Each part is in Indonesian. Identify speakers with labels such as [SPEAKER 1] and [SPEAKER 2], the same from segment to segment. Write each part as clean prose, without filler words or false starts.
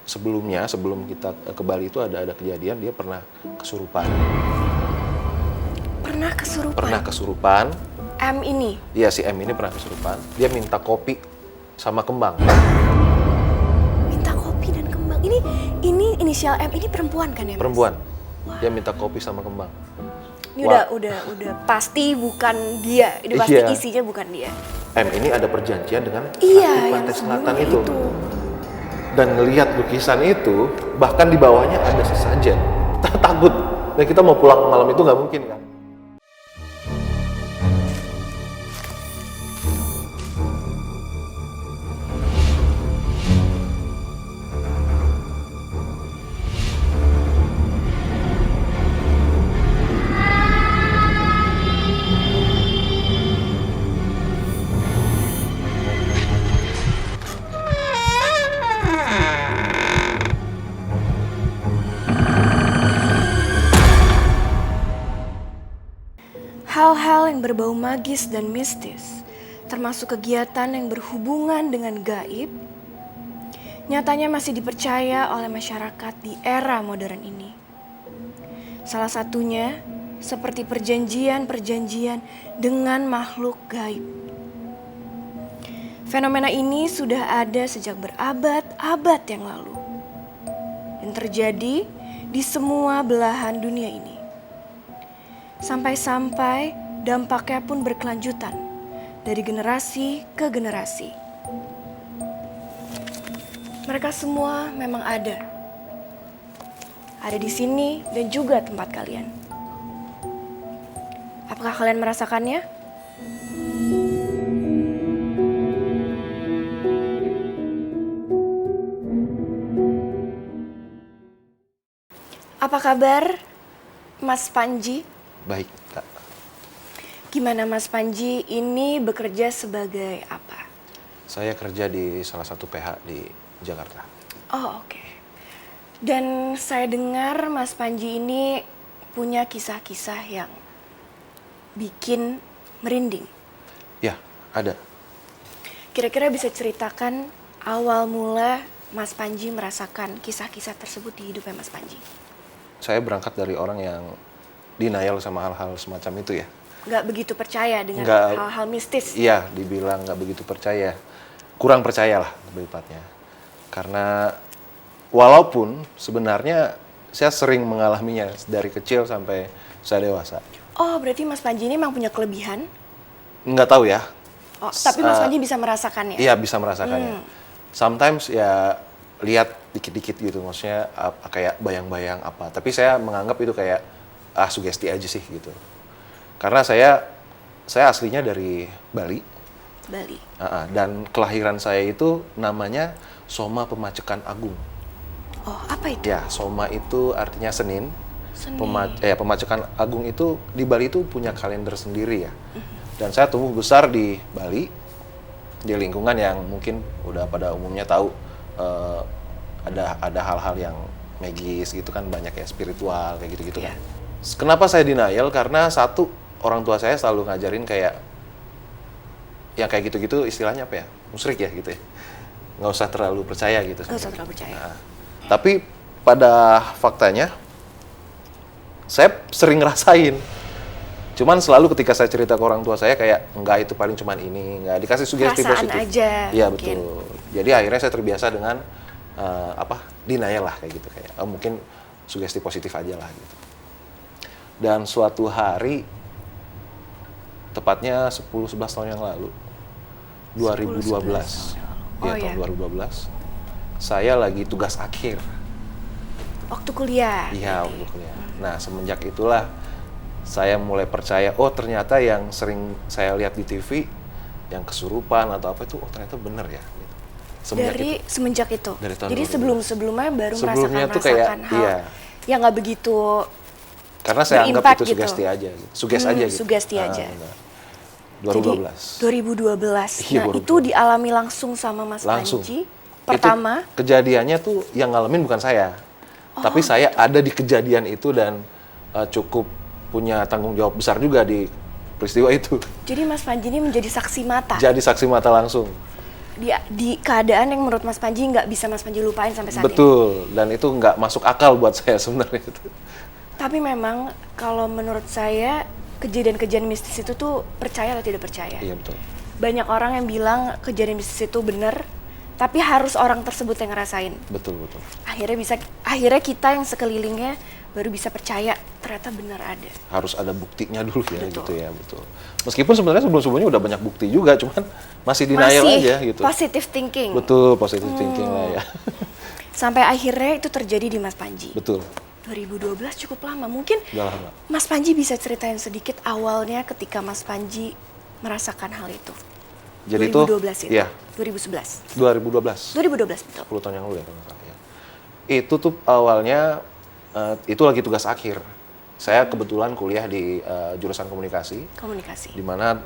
[SPEAKER 1] sebelum kita ke Bali itu ada kejadian dia pernah kesurupan.
[SPEAKER 2] Pernah kesurupan?
[SPEAKER 1] Pernah kesurupan.
[SPEAKER 2] M ini?
[SPEAKER 1] Iya, si M ini pernah kesurupan. Dia minta kopi sama kembang.
[SPEAKER 2] Minta kopi dan kembang. Ini inisial M ini perempuan kan ya, Mas?
[SPEAKER 1] Perempuan. Dia minta kopi sama kembang.
[SPEAKER 2] Ini udah pasti bukan dia. Ini pasti isinya bukan dia.
[SPEAKER 1] M ini ada perjanjian dengan
[SPEAKER 2] Iya,
[SPEAKER 1] Pantai
[SPEAKER 2] yang
[SPEAKER 1] Selatan
[SPEAKER 2] itu.
[SPEAKER 1] Dan ngelihat lukisan itu, bahkan di bawahnya ada sesajen. Kita takut. Dan kita mau pulang malam itu nggak mungkin kan?
[SPEAKER 2] Hal-hal yang berbau magis dan mistis, termasuk kegiatan yang berhubungan dengan gaib, nyatanya masih dipercaya oleh masyarakat di era modern ini. Salah satunya seperti perjanjian-perjanjian dengan makhluk gaib. Fenomena ini sudah ada sejak berabad-abad yang lalu dan terjadi di semua belahan dunia ini. Sampai-sampai dampaknya pun berkelanjutan dari generasi ke generasi. Mereka semua memang ada. Ada di sini dan juga tempat kalian. Apakah kalian merasakannya? Apa kabar, Mas Panji?
[SPEAKER 1] Baik, Kak.
[SPEAKER 2] Gimana Mas Panji ini bekerja sebagai apa?
[SPEAKER 1] Saya kerja di salah satu PH di Jakarta.
[SPEAKER 2] Oh, oke. Dan saya dengar Mas Panji ini punya kisah-kisah yang bikin merinding.
[SPEAKER 1] Ya, ada.
[SPEAKER 2] Kira-kira bisa ceritakan awal mula Mas Panji merasakan kisah-kisah tersebut di hidupnya Mas Panji?
[SPEAKER 1] Saya berangkat dari orang yang denial sama hal-hal semacam itu ya.
[SPEAKER 2] Nggak begitu percaya dengan hal-hal mistis?
[SPEAKER 1] Iya, dibilang nggak begitu percaya. Kurang percaya lah lebih tepatnya. Karena walaupun sebenarnya saya sering mengalaminya dari kecil sampai saya dewasa.
[SPEAKER 2] Oh, berarti Mas Panji ini memang punya kelebihan?
[SPEAKER 1] Nggak tahu ya.
[SPEAKER 2] Oh, tapi Mas Panji bisa merasakannya?
[SPEAKER 1] Iya, bisa merasakannya. Sometimes ya lihat dikit-dikit gitu, maksudnya kayak bayang-bayang apa. Tapi saya menganggap itu kayak sugesti aja sih gitu. Karena saya aslinya dari Bali.
[SPEAKER 2] Bali.
[SPEAKER 1] Dan kelahiran saya itu namanya Soma Pemacekan Agung.
[SPEAKER 2] Oh, apa itu?
[SPEAKER 1] Ya, Soma itu artinya Senin.
[SPEAKER 2] Senin.
[SPEAKER 1] Pemacekan Agung itu di Bali itu punya kalender sendiri ya. Dan saya tumbuh besar di Bali, di lingkungan yang mungkin udah pada umumnya tahu ada hal-hal yang magis gitu kan, banyak ya, spiritual kayak gitu-gitu kan. Kenapa saya denial? Karena satu, orang tua saya selalu ngajarin kayak yang kayak gitu-gitu istilahnya apa ya? Musyrik ya gitu ya. Nggak usah terlalu percaya gitu.
[SPEAKER 2] Nggak usah terlalu percaya.
[SPEAKER 1] Nah, tapi pada faktanya saya sering ngerasain. Cuman selalu ketika saya cerita ke orang tua saya kayak enggak, itu paling cuman ini, nggak dikasih sugesti
[SPEAKER 2] perasaan
[SPEAKER 1] positif.
[SPEAKER 2] aja.
[SPEAKER 1] Iya,
[SPEAKER 2] mungkin.
[SPEAKER 1] betul. Jadi akhirnya saya terbiasa dengan denial lah kayak gitu, kayak mungkin sugesti positif aja lah gitu. Dan suatu hari, tepatnya 10-11 tahun yang lalu, 2012, tahun 2012, saya lagi tugas akhir.
[SPEAKER 2] Waktu kuliah?
[SPEAKER 1] Iya, waktu kuliah. Nah, semenjak itulah saya mulai percaya, oh ternyata yang sering saya lihat di TV, yang kesurupan atau apa itu, oh ternyata benar ya. Gitu.
[SPEAKER 2] Semenjak itu?
[SPEAKER 1] Dari tahun
[SPEAKER 2] Jadi
[SPEAKER 1] 2012.
[SPEAKER 2] sebelumnya baru
[SPEAKER 1] Sebelumnya tuh
[SPEAKER 2] merasakan
[SPEAKER 1] kayak,
[SPEAKER 2] hal
[SPEAKER 1] iya.
[SPEAKER 2] yang nggak begitu.
[SPEAKER 1] Karena saya anggap itu sugesti aja, sugesti aja gitu.
[SPEAKER 2] Sugesti aja.
[SPEAKER 1] 2012.
[SPEAKER 2] Jadi 2012.
[SPEAKER 1] Iya,
[SPEAKER 2] Nah, itu dialami langsung sama Mas Panji. Pertama.
[SPEAKER 1] Itu kejadiannya tuh yang ngalamin bukan saya. Tapi saya ada di kejadian itu dan cukup punya tanggung jawab besar juga di peristiwa itu.
[SPEAKER 2] Jadi Mas Panji ini menjadi saksi mata.
[SPEAKER 1] Jadi saksi mata langsung.
[SPEAKER 2] di keadaan yang menurut Mas Panji nggak bisa Mas Panji lupain sampai saat ini.
[SPEAKER 1] Betul, dan itu nggak masuk akal buat saya sebenarnya itu.
[SPEAKER 2] Tapi memang kalau menurut saya kejadian-kejadian mistis itu tuh percaya atau tidak percaya.
[SPEAKER 1] Iya betul.
[SPEAKER 2] Banyak orang yang bilang kejadian mistis itu benar, tapi harus orang tersebut yang ngerasain.
[SPEAKER 1] Betul betul.
[SPEAKER 2] Akhirnya kita yang sekelilingnya baru bisa percaya ternyata benar ada.
[SPEAKER 1] Harus ada buktinya dulu ya.
[SPEAKER 2] Betul.
[SPEAKER 1] Gitu ya, betul. Meskipun sebenarnya sebelum-sebelumnya udah banyak bukti juga, cuman masih denial aja gitu.
[SPEAKER 2] Positive thinking.
[SPEAKER 1] Betul, positive thinking lah ya.
[SPEAKER 2] Sampai akhirnya itu terjadi di Mas Panji.
[SPEAKER 1] Betul.
[SPEAKER 2] 2012 cukup lama. Mungkin
[SPEAKER 1] Udah lama.
[SPEAKER 2] Mas Panji bisa ceritain sedikit awalnya ketika Mas Panji merasakan hal itu.
[SPEAKER 1] Jadi
[SPEAKER 2] 2012 itu.
[SPEAKER 1] Iya.
[SPEAKER 2] 2011.
[SPEAKER 1] 2012.
[SPEAKER 2] 2012 betul.
[SPEAKER 1] 10 tahun yang lalu ya kalau nggak salah ya. Itu tuh awalnya itu lagi tugas akhir. Saya kebetulan kuliah di jurusan komunikasi.
[SPEAKER 2] Komunikasi.
[SPEAKER 1] Di mana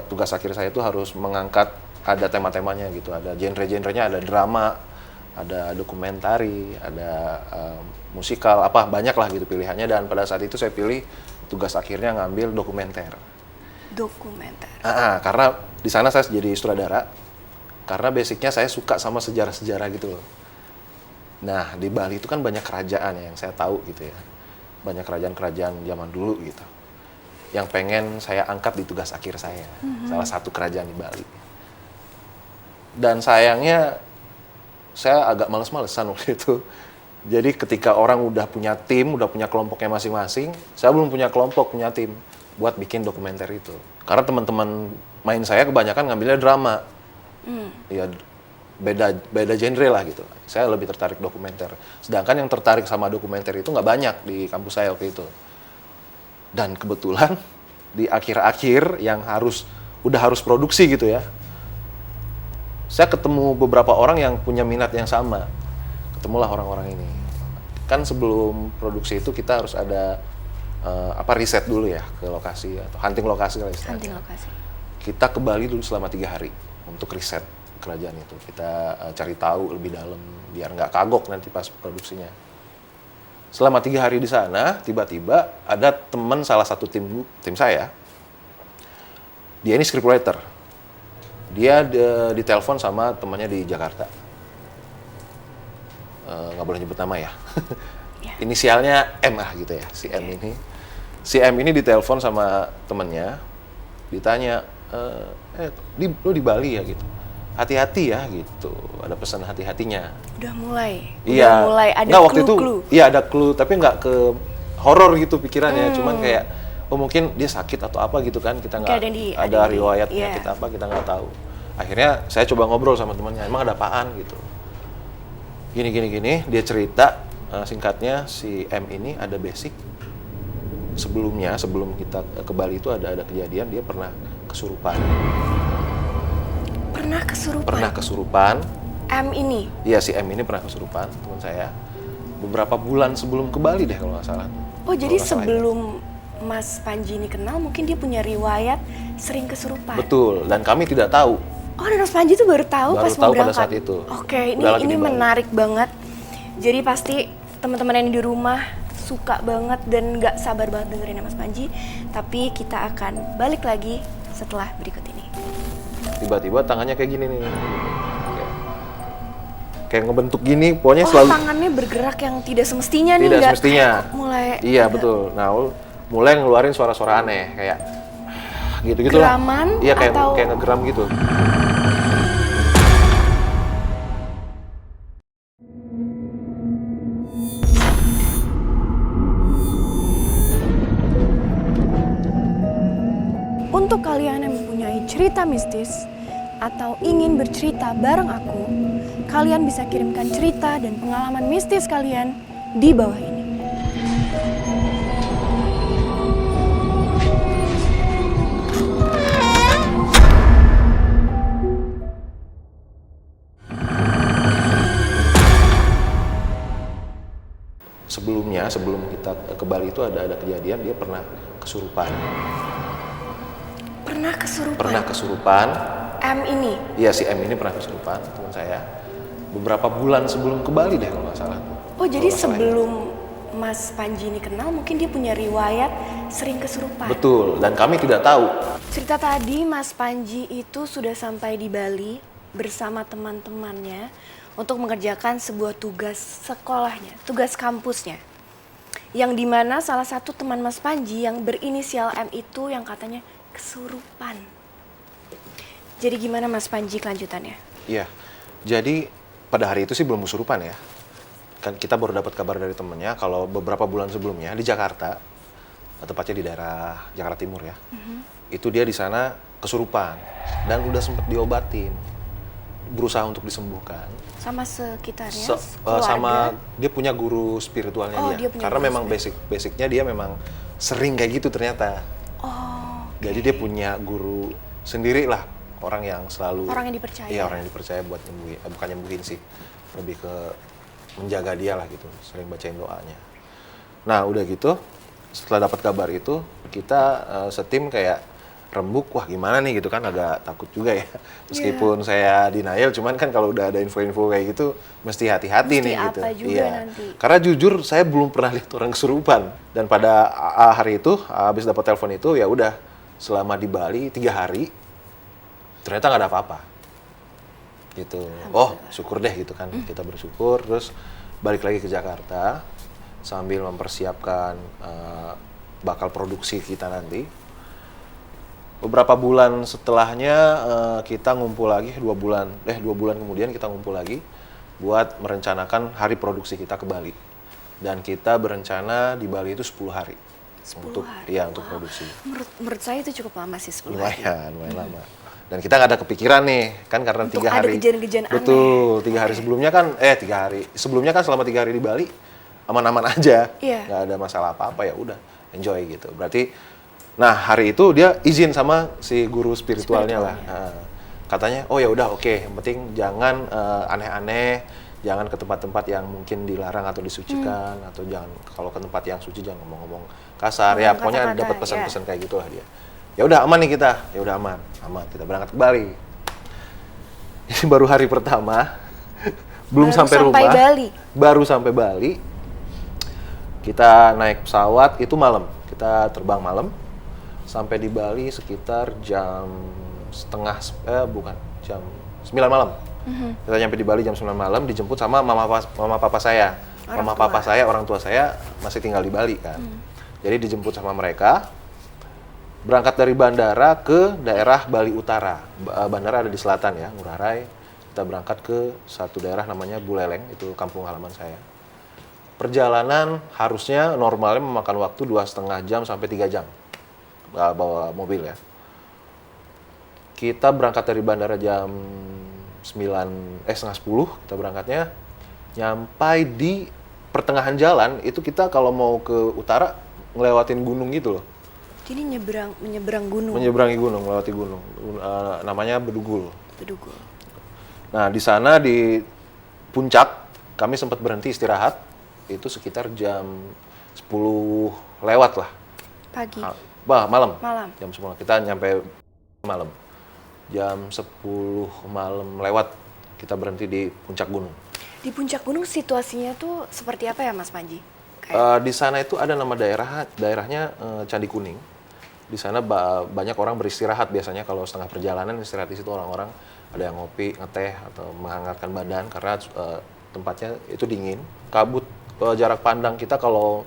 [SPEAKER 1] tugas akhir saya itu harus mengangkat ada tema-temanya gitu, ada genre-genrenya, ada drama, ada dokumentari, ada musikal, apa banyak lah gitu pilihannya. Dan pada saat itu saya pilih tugas akhirnya ngambil dokumenter.
[SPEAKER 2] Dokumenter.
[SPEAKER 1] Karena di sana saya jadi sutradara, karena basicnya saya suka sama sejarah-sejarah gitu loh. Nah di Bali itu kan banyak kerajaan yang saya tahu gitu ya, banyak kerajaan-kerajaan zaman dulu gitu, yang pengen saya angkat di tugas akhir saya, salah satu kerajaan di Bali. Dan sayangnya saya agak males-malesan waktu itu. Jadi ketika orang udah punya tim, udah punya kelompoknya masing-masing, saya belum punya kelompok, punya tim buat bikin dokumenter itu. Karena teman-teman main saya kebanyakan ngambilnya drama. Ya beda genre lah gitu. Saya lebih tertarik dokumenter. Sedangkan yang tertarik sama dokumenter itu nggak banyak di kampus saya waktu itu. Dan kebetulan di akhir-akhir yang udah harus produksi gitu ya, saya ketemu beberapa orang yang punya minat yang sama. Ketemulah orang-orang ini. Kan sebelum produksi itu kita harus ada riset dulu ya ke lokasi atau hunting lokasi lah istilahnya.
[SPEAKER 2] Hunting lokasi.
[SPEAKER 1] Kita ke Bali dulu selama 3 hari untuk riset kerajaan itu. Kita cari tahu lebih dalam biar nggak kagok nanti pas produksinya. Selama 3 hari di sana, tiba-tiba ada teman salah satu tim saya. Dia ini scriptwriter. Dia ditelepon sama temannya di Jakarta. Nggak boleh nyebut nama ya. Inisialnya M gitu ya, si M ini. Si M ini ditelepon sama temannya, ditanya, lu di Bali ya gitu. Hati-hati ya gitu, ada pesan hati-hatinya.
[SPEAKER 2] Udah mulai ada
[SPEAKER 1] nggak, waktu itu,
[SPEAKER 2] clue.
[SPEAKER 1] iya ada clue, tapi nggak ke horor gitu pikirannya, cuman kayak, mungkin dia sakit atau apa gitu kan, kita nggak ada riwayat penyakit apa, kita nggak tahu. Akhirnya saya coba ngobrol sama temannya, emang ada apaan gitu. Gini, dia cerita, singkatnya si M ini ada basic. Sebelum kita ke Bali itu ada kejadian, dia pernah kesurupan. Pernah kesurupan.
[SPEAKER 2] M ini?
[SPEAKER 1] Iya, si M ini pernah kesurupan, teman saya. Beberapa bulan sebelum ke Bali deh kalau nggak salah.
[SPEAKER 2] Oh, jadi sebelum Mas Panji ini kenal, mungkin dia punya riwayat sering kesurupan?
[SPEAKER 1] Betul, dan kami tidak tahu.
[SPEAKER 2] Oh, dan Mas Panji tuh baru tahu pas mau berangkat?
[SPEAKER 1] Pada saat itu.
[SPEAKER 2] Oke, ini menarik banget. Jadi pasti teman-teman yang di rumah suka banget dan nggak sabar banget dengerin Mas Panji. Tapi kita akan balik lagi setelah berikut ini.
[SPEAKER 1] Tiba-tiba tangannya kayak gini nih. Kayak ngebentuk gini, pokoknya selalu.
[SPEAKER 2] Tangannya bergerak yang tidak semestinya nih.
[SPEAKER 1] Tidak semestinya. Iya,
[SPEAKER 2] agak...
[SPEAKER 1] betul. Nah, mulai ngeluarin suara-suara aneh kayak gitu-gitu lah.
[SPEAKER 2] Geraman?
[SPEAKER 1] Iya, kayak
[SPEAKER 2] atau...
[SPEAKER 1] ngegeram gitu.
[SPEAKER 2] Untuk kalian yang mempunyai cerita mistis atau ingin bercerita bareng aku, kalian bisa kirimkan cerita dan pengalaman mistis kalian di bawah ini.
[SPEAKER 1] Sebelum kita ke Bali itu ada kejadian, dia pernah kesurupan. Pernah kesurupan.
[SPEAKER 2] M ini?
[SPEAKER 1] Iya, si M ini pernah kesurupan, teman saya. Beberapa bulan sebelum ke Bali deh kalau nggak salah.
[SPEAKER 2] Oh, jadi sebelum Mas Panji ini kenal, mungkin dia punya riwayat sering kesurupan?
[SPEAKER 1] Betul, dan kami tidak tahu.
[SPEAKER 2] Cerita tadi Mas Panji itu sudah sampai di Bali bersama teman-temannya untuk mengerjakan sebuah tugas sekolahnya, tugas kampusnya. Yang dimana salah satu teman Mas Panji yang berinisial M itu yang katanya kesurupan. Jadi gimana Mas Panji kelanjutannya?
[SPEAKER 1] Iya, jadi pada hari itu sih belum kesurupan ya. Kan kita baru dapat kabar dari temennya kalau beberapa bulan sebelumnya di Jakarta, tepatnya di daerah Jakarta Timur ya, itu dia di sana kesurupan dan udah sempet diobatin, berusaha untuk disembuhkan.
[SPEAKER 2] Sama sekitarnya,
[SPEAKER 1] Sama dia punya guru spiritualnya
[SPEAKER 2] dia punya
[SPEAKER 1] karena
[SPEAKER 2] guru
[SPEAKER 1] memang basicnya dia memang sering kayak gitu ternyata. Jadi dia punya guru sendiri lah, orang yang selalu
[SPEAKER 2] orang yang dipercaya.
[SPEAKER 1] Iya, orang yang dipercaya buat nyembuhin, bukan nyembuhin sih, lebih ke menjaga dia lah gitu, sering bacain doanya. Nah udah gitu, setelah dapat kabar itu kita setim kayak rembuk, wah gimana nih gitu kan, agak takut juga ya. Meskipun saya denial, cuman kan kalau udah ada info-info kayak gitu mesti hati-hati nih gitu.
[SPEAKER 2] Juga nanti.
[SPEAKER 1] Karena jujur saya belum pernah lihat orang kesurupan. Dan pada hari itu habis dapat telepon itu ya udah, selama di Bali 3 hari ternyata nggak ada apa-apa. Gitu. Oh, syukur deh gitu kan. Kita bersyukur, terus balik lagi ke Jakarta sambil mempersiapkan bakal produksi kita nanti. Beberapa bulan setelahnya kita ngumpul lagi, 2 bulan kemudian kita ngumpul lagi buat merencanakan hari produksi kita ke Bali. Dan kita berencana di Bali itu 10 hari.
[SPEAKER 2] 10
[SPEAKER 1] untuk
[SPEAKER 2] hari.
[SPEAKER 1] untuk produksi.
[SPEAKER 2] Menurut saya itu cukup lama sih 10 hari.
[SPEAKER 1] Lumayan lama. Dan kita nggak ada kepikiran nih, kan karena
[SPEAKER 2] Untuk
[SPEAKER 1] 3 hari.
[SPEAKER 2] ada kejadian-kejadian aneh.
[SPEAKER 1] Betul, 3 hari sebelumnya kan, 3 hari. Sebelumnya kan selama 3 hari di Bali, aman-aman aja.
[SPEAKER 2] Iya.
[SPEAKER 1] Nggak ada masalah apa-apa, ya udah, enjoy gitu. Berarti, nah hari itu dia izin sama si guru spiritualnya lah. Katanya, oh ya udah oke, yang penting jangan aneh-aneh, jangan ke tempat-tempat yang mungkin dilarang atau disucikan, atau jangan, kalau ke tempat yang suci jangan ngomong-ngomong kasar. Ya pokoknya dapat pesan-pesan kayak gitulah dia. Ya udah aman nih kita, ya udah aman, kita berangkat ke Bali. Ini baru hari pertama, belum sampai rumah, baru sampai Bali. Kita naik pesawat itu malam, kita terbang malam, sampai di Bali sekitar jam jam 9 malam. Kita nyampe di Bali jam 9 malam, dijemput sama mama papa saya. Papa saya, orang tua saya masih tinggal di Bali kan. Jadi dijemput sama mereka. Berangkat dari bandara ke daerah Bali Utara. Bandara ada di selatan ya, Ngurah Rai. Kita berangkat ke satu daerah namanya Buleleng, itu kampung halaman saya. Perjalanan harusnya normalnya memakan waktu 2,5 jam sampai 3 jam. Bawa mobil ya. Kita berangkat dari bandara jam 9:30 kita berangkatnya. Nyampai di pertengahan jalan, itu kita kalau mau ke utara ngelewatin gunung gitu loh.
[SPEAKER 2] Jadi menyeberang gunung.
[SPEAKER 1] Menyeberangi gunung, melewati gunung. Namanya Bedugul.
[SPEAKER 2] Bedugul.
[SPEAKER 1] Nah, di sana di puncak kami sempat berhenti istirahat. Itu sekitar jam 10 lewat lah.
[SPEAKER 2] Pagi.
[SPEAKER 1] Malam.
[SPEAKER 2] Jam
[SPEAKER 1] 10. Kita nyampe malam. Jam 10 malam lewat kita berhenti di puncak gunung.
[SPEAKER 2] Di puncak gunung situasinya tuh seperti apa ya Mas Panji?
[SPEAKER 1] Di sana itu ada nama daerahnya Candi Kuning. Di sana banyak orang beristirahat biasanya kalau setengah perjalanan istirahat di situ orang-orang, ada yang ngopi, ngeteh atau menghangatkan badan karena tempatnya itu dingin. Kabut jarak pandang kita kalau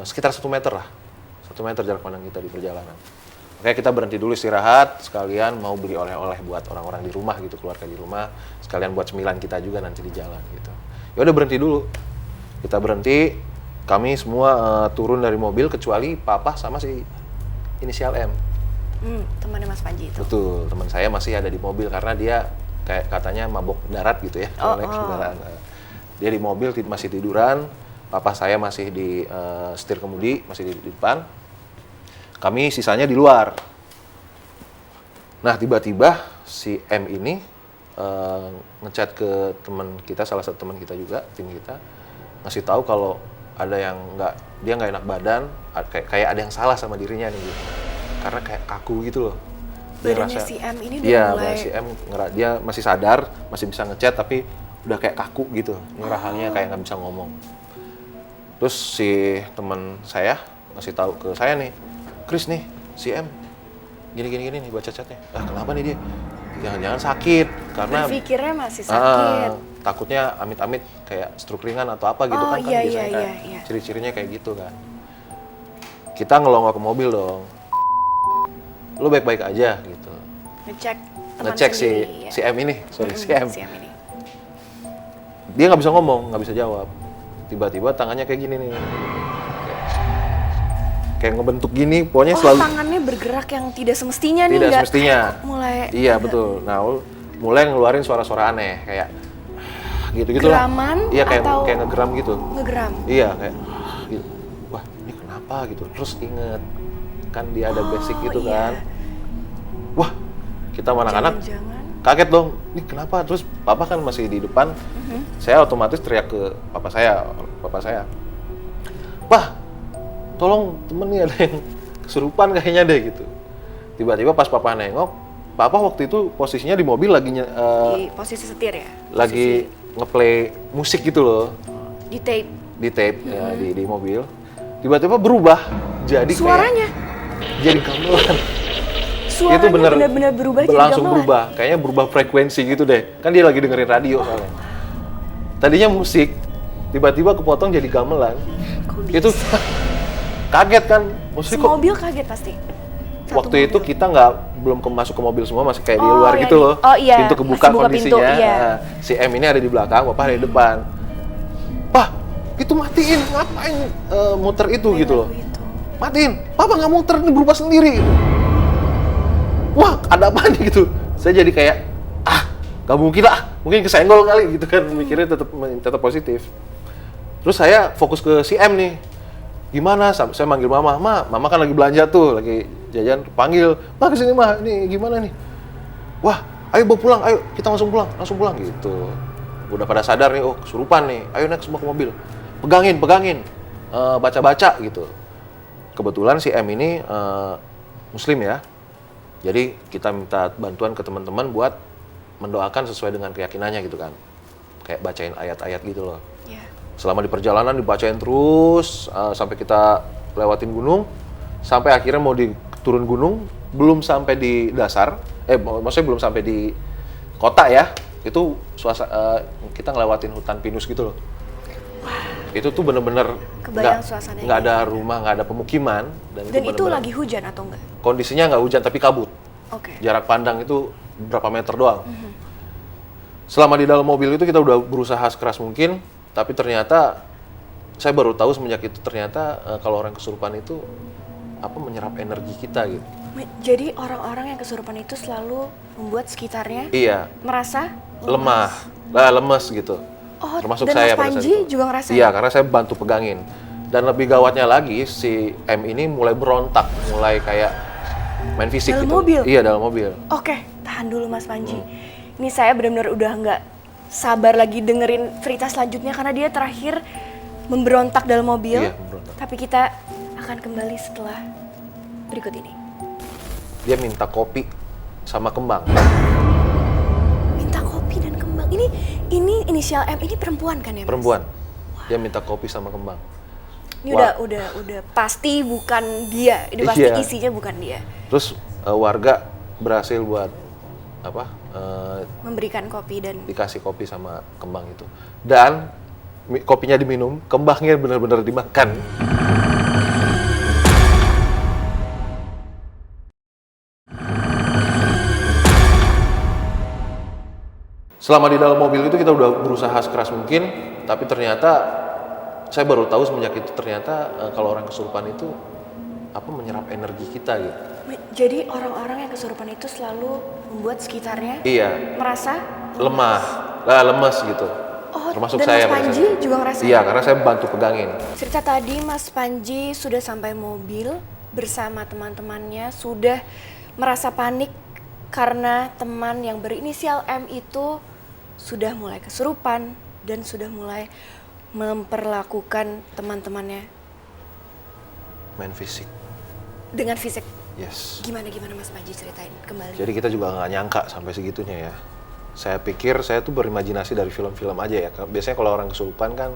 [SPEAKER 1] sekitar 1 meter lah. 1 meter jarak pandang kita di perjalanan. Makanya kita berhenti dulu istirahat, sekalian mau beli oleh-oleh buat orang-orang di rumah gitu, keluarga di rumah, sekalian buat cemilan kita juga nanti di jalan gitu. Ya udah berhenti dulu. Kita berhenti, kami semua turun dari mobil kecuali papa sama si inisial M.
[SPEAKER 2] Temannya Mas Panji itu.
[SPEAKER 1] Betul, teman saya masih ada di mobil karena dia kayak katanya mabok darat gitu ya. Dia di mobil masih tiduran, papa saya masih di setir kemudi, masih di depan. Kami sisanya di luar. Nah, tiba-tiba si M ini ngechat ke teman kita, salah satu teman kita juga, tim kita, ngasih tahu kalau ada yang dia nggak enak badan, kayak ada yang salah sama dirinya nih gitu. Karena kayak kaku gitu loh.
[SPEAKER 2] Badannya si M ini udah mulai...
[SPEAKER 1] si M dia masih sadar, masih bisa ngechat tapi udah kayak kaku gitu. Ngerahannya kayak nggak bisa ngomong. Terus si teman saya ngasih tahu ke saya nih, Chris nih, si M gini nih baca chatnya. Kenapa nih dia? Jangan-jangan sakit. karena
[SPEAKER 2] berpikirnya masih sakit.
[SPEAKER 1] takutnya amit-amit kayak stroke ringan atau apa gitu kan,
[SPEAKER 2] iya,
[SPEAKER 1] biasanya
[SPEAKER 2] iya,
[SPEAKER 1] kan
[SPEAKER 2] iya.
[SPEAKER 1] ciri-cirinya kayak gitu kan. Kita ngelongok ke mobil dong, lu baik-baik aja gitu.
[SPEAKER 2] Ngecek
[SPEAKER 1] Si M ini, si M.
[SPEAKER 2] Si M ini.
[SPEAKER 1] Dia nggak bisa ngomong, nggak bisa jawab. Tiba-tiba tangannya kayak gini nih. Kayak ngebentuk gini, pokoknya selalu.
[SPEAKER 2] Tangannya bergerak yang tidak semestinya nih.
[SPEAKER 1] Tidak semestinya.
[SPEAKER 2] Mulai.
[SPEAKER 1] Iya betul. Nah, mulai ngeluarin suara-suara aneh, kayak gitu-gitu lah.
[SPEAKER 2] Geraman
[SPEAKER 1] Iya kayak
[SPEAKER 2] atau
[SPEAKER 1] ngegeram gitu.
[SPEAKER 2] Ngegeram.
[SPEAKER 1] Iya kayak gitu. Wah ini kenapa gitu. Terus inget kan dia ada basic gitu kan. Wah kita anak-anak kaget dong. Ini kenapa? Terus papa kan masih di depan. Saya otomatis teriak ke papa saya. Wah tolong temen nih ada yang kesurupan kayaknya deh gitu. Tiba-tiba pas papa nengok, papa waktu itu posisinya di mobil lagi
[SPEAKER 2] di posisi setir ya?
[SPEAKER 1] Lagi ngeplay musik gitu loh.
[SPEAKER 2] Di tape?
[SPEAKER 1] Di tape, ya, di mobil. Tiba-tiba berubah, jadi
[SPEAKER 2] suaranya?
[SPEAKER 1] Jadi gamelan.
[SPEAKER 2] Suaranya
[SPEAKER 1] itu
[SPEAKER 2] benar-benar berubah jadi gamelan?
[SPEAKER 1] Langsung berubah, kayaknya berubah frekuensi gitu deh. Kan dia lagi dengerin radio soalnya. Tadinya musik, tiba-tiba kepotong jadi gamelan.
[SPEAKER 2] Kok bisa?
[SPEAKER 1] Itu kaget kan, maksudnya kok
[SPEAKER 2] mobil kaget pasti.
[SPEAKER 1] Waktu itu kita belum masuk ke mobil semua, masih kayak di luar gitu loh.
[SPEAKER 2] Iya.
[SPEAKER 1] Pintu kebuka kondisinya.
[SPEAKER 2] Pintu, iya.
[SPEAKER 1] Nah, si M ini ada di belakang, bapak ada di depan. Pak, itu matiin, ngapain muter itu gitu loh. Matiin, papa nggak muter, ini berubah sendiri. Gitu. Wah, ada apa nih gitu. Saya jadi kayak, nggak mungkin lah, mungkin kesenggol kali gitu kan, mikirnya tetap positif. Terus saya fokus ke si M nih. Gimana? Saya manggil mama kan lagi belanja tuh, lagi jajan, panggil, "Ma kesini Ma, ini gimana nih?" "Wah, ayo bawa pulang, ayo kita langsung pulang gitu. Udah pada sadar nih, oh kesurupan nih, ayo naik semua ke mobil. Pegangin, baca-baca gitu. Kebetulan si M ini Muslim ya, jadi kita minta bantuan ke teman-teman buat mendoakan sesuai dengan keyakinannya gitu kan. Kayak bacain ayat-ayat gitu loh. Selama di perjalanan dibacain terus sampai kita lewatin gunung, sampai akhirnya mau turun gunung, belum sampai di dasar, maksudnya belum sampai di kota ya, itu kita ngelewatin hutan pinus gitu loh. Itu tuh bener-bener nggak ada rumah, nggak ada pemukiman. Dan
[SPEAKER 2] itu lagi hujan atau enggak?
[SPEAKER 1] Kondisinya nggak hujan tapi kabut.
[SPEAKER 2] Okay.
[SPEAKER 1] Jarak pandang itu berapa meter doang. Selama di dalam mobil itu kita udah berusaha sekeras mungkin, tapi ternyata saya baru tahu semenjak itu ternyata kalau orang kesurupan itu menyerap energi kita gitu.
[SPEAKER 2] Jadi orang-orang yang kesurupan itu selalu membuat sekitarnya merasa
[SPEAKER 1] lemas gitu. Termasuk
[SPEAKER 2] dan
[SPEAKER 1] saya
[SPEAKER 2] Mas Panji juga ngerasain?
[SPEAKER 1] Iya, karena saya bantu pegangin. Dan lebih gawatnya lagi si M ini mulai berontak, mulai kayak main fisik
[SPEAKER 2] dalam
[SPEAKER 1] gitu.
[SPEAKER 2] Mobil?
[SPEAKER 1] Iya, dalam mobil.
[SPEAKER 2] Oke, tahan dulu Mas Panji. Ini saya benar-benar udah nggak sabar lagi dengerin cerita selanjutnya karena dia terakhir memberontak dalam mobil.
[SPEAKER 1] Iya, memberontak.
[SPEAKER 2] Tapi kita akan kembali setelah berikut ini.
[SPEAKER 1] Dia minta kopi sama kembang.
[SPEAKER 2] Minta kopi dan kembang. Ini inisial M ini perempuan kan ya, Mas?
[SPEAKER 1] Perempuan. Dia minta kopi sama kembang.
[SPEAKER 2] Ini udah pasti bukan dia. Ini pasti isinya bukan dia.
[SPEAKER 1] Terus warga berhasil buat
[SPEAKER 2] memberikan kopi dan
[SPEAKER 1] dikasih kopi sama kembang itu. Dan kopinya diminum, kembangnya benar-benar dimakan. Selama di dalam mobil itu kita udah berusaha sekeras mungkin, tapi ternyata saya baru tahu semenjak itu ternyata kalau orang kesurupan itu menyerap energi kita gitu.
[SPEAKER 2] Jadi orang-orang yang kesurupan itu selalu membuat sekitarnya merasa
[SPEAKER 1] lemas gitu. Termasuk
[SPEAKER 2] dan
[SPEAKER 1] saya.
[SPEAKER 2] Mas Panji juga ngerasain?
[SPEAKER 1] Iya, karena saya bantu pegangin.
[SPEAKER 2] Cerita tadi Mas Panji sudah sampai mobil bersama teman-temannya, sudah merasa panik karena teman yang berinisial M itu sudah mulai kesurupan dan sudah mulai memperlakukan teman-temannya
[SPEAKER 1] main fisik.
[SPEAKER 2] Dengan fisik?
[SPEAKER 1] Yes.
[SPEAKER 2] Gimana Mas Panji ceritain kembali?
[SPEAKER 1] Jadi kita juga nggak nyangka sampai segitunya ya. Saya pikir saya tuh berimajinasi dari film-film aja ya. Biasanya kalau orang kesurupan kan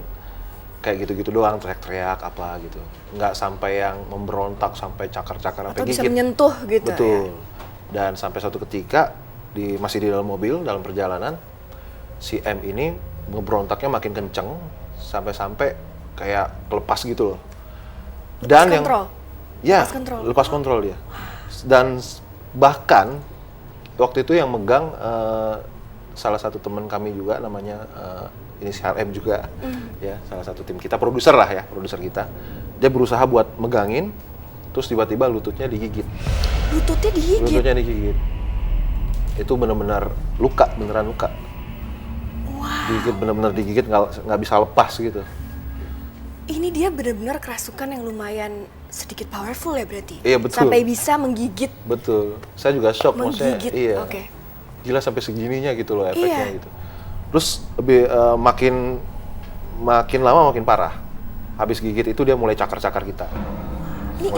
[SPEAKER 1] kayak gitu-gitu doang, teriak-teriak apa gitu. Nggak sampai yang memberontak sampai cakar-cakar sampai gigit.
[SPEAKER 2] Atau bisa menyentuh gitu.
[SPEAKER 1] Betul.
[SPEAKER 2] Ya?
[SPEAKER 1] Dan sampai suatu ketika masih di dalam mobil, dalam perjalanan, si M ini ngebrontaknya makin kenceng, sampai-sampai kayak kelepas gitu loh. Dan yang
[SPEAKER 2] kontrol?
[SPEAKER 1] ya
[SPEAKER 2] Lepas kontrol?
[SPEAKER 1] lepas kontrol dia. Dan bahkan waktu itu yang megang salah satu teman kami juga, namanya inisial M juga, ya salah satu tim kita, produser kita. Dia berusaha buat megangin, terus tiba-tiba lututnya digigit.
[SPEAKER 2] Lututnya digigit?
[SPEAKER 1] Lututnya digigit. Itu benar-benar luka, beneran luka.
[SPEAKER 2] Wow.
[SPEAKER 1] Digigit, benar-benar digigit, nggak bisa lepas gitu.
[SPEAKER 2] Ini dia benar-benar kerasukan yang lumayan sedikit powerful ya berarti?
[SPEAKER 1] Iya, betul.
[SPEAKER 2] Sampai bisa menggigit.
[SPEAKER 1] Betul. Saya juga shock, maksudnya.
[SPEAKER 2] Menggigit,
[SPEAKER 1] Iya.
[SPEAKER 2] oke.
[SPEAKER 1] Gila sampai segininya gitu loh efeknya
[SPEAKER 2] Iya.
[SPEAKER 1] gitu. Terus makin lama makin parah. Habis gigit itu dia mulai cakar-cakar kita.
[SPEAKER 2] Ini